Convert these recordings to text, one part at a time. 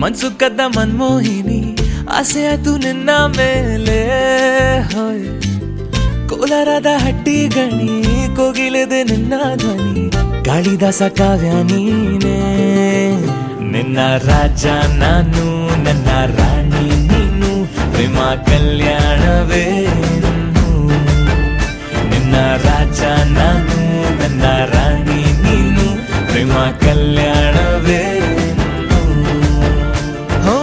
ಮನ್ಸು ಕದ್ದ ಮನ್ಮೋಹಿನಿ ಆಸೆ ಆಯ್ತು ನಿನ್ನ ಮೇಲೆ ಹೋಯ್ ಕೋಲಾರದ ಹಟ್ಟಿ ಗಣಿ ಕೋಗಿಲೆದೆ ನಿನ್ನ ಧ್ವನಿ ಕಾಳಿದಾಸ ಕಾವ್ಯ ನೀನೇ ನಿನ್ನ ರಾಜ ನಾನು ನನ್ನ ರಾಣಿ ನೀನು ಪ್ರೇಮ ಕಲ್ಯಾಣವೇ ನಿನ್ನ ರಾಜ ನಾನು ನನ್ನ ರಾಣಿ ನೀನು ಪ್ರೇಮ ಕಲ್ಯಾಣವೇ ಹೋ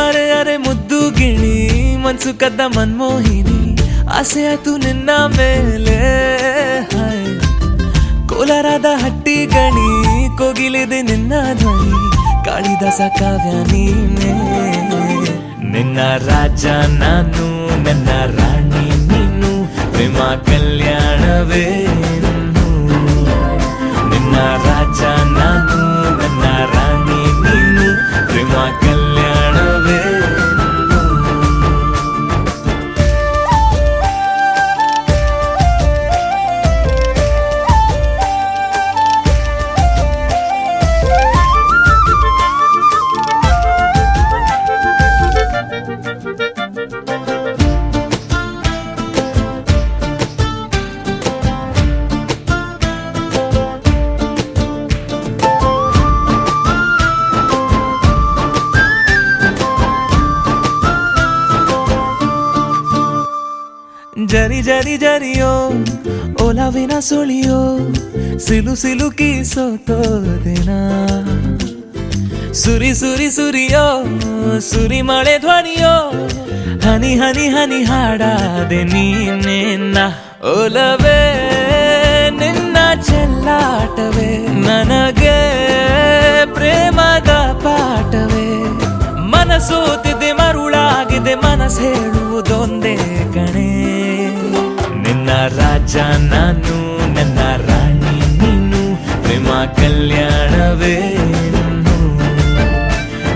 ಅರೆ ಅರೆ ಮುದ್ದು ಗಿಣಿ ಮನ್ಸು ಕದ್ದ ಮನ್ಮೋಹಿನಿ ಆಸೆ ಆಯ್ತು ನಿನ್ನ ಮೇಲೆ ಕೋಲಾರದ ಹಟ್ಟಿ ಗಣಿ ಕೋಗಿಲಿದೆ ನಿನ್ನ ಧ್ವನಿ ಕಾಳಿದಾಸ ಕಾವ್ಯ ನೀನೇ ನಿನ್ನ ರಾಜ ನಾನು ನನ್ನ ರಾಣಿ ನೀನು ಪ್ರೇಮ ಕಲ್ಯಾಣವೇ ನಿನ್ನ ರಾಜ ನಾನು ನನ್ನ ರಾಣಿ ನೀನು ಪ್ರೇಮ ಕಲ್ಯಾಣವೇ ಜರಿ ಜರಿ ಜರಿಯೋ ಓಲಾವಿನ ಸುಳಿಯೋ ಸಿಲು ಸಿಲುಕಿ ಸೋತೋದೆನ ಸುರಿ ಸುರಿ ಸುರಿಯೋ ಸುರಿ ಮಳೆ ಧ್ವನಿಯೋ ಹನಿ ಹನಿ ಹನಿ ಹಾಡಾದೆ ನೀನೆನ್ನ ಓಲವೇ ನಿನ್ನ ಚೆಲ್ಲಾಟವೇ ನನಗೆ ಪ್ರೇಮದ ಪಾಠವೇ ಮನಸೋತಿದೆ ಮರುಳಾಗಿದೆ ಮನಸ್ಸು ಹೇಳುವುದೊಂದೇ ಕಣೆ ನಿನ್ನ ರಾಜ ನಾನು ನನ್ನ ರಾಣಿ ನೀನು ಪ್ರೇಮ ಕಲ್ಯಾಣವೇ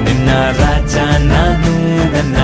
ನಿನ್ನ ರಾಜ ನಾನು ನನ್ನ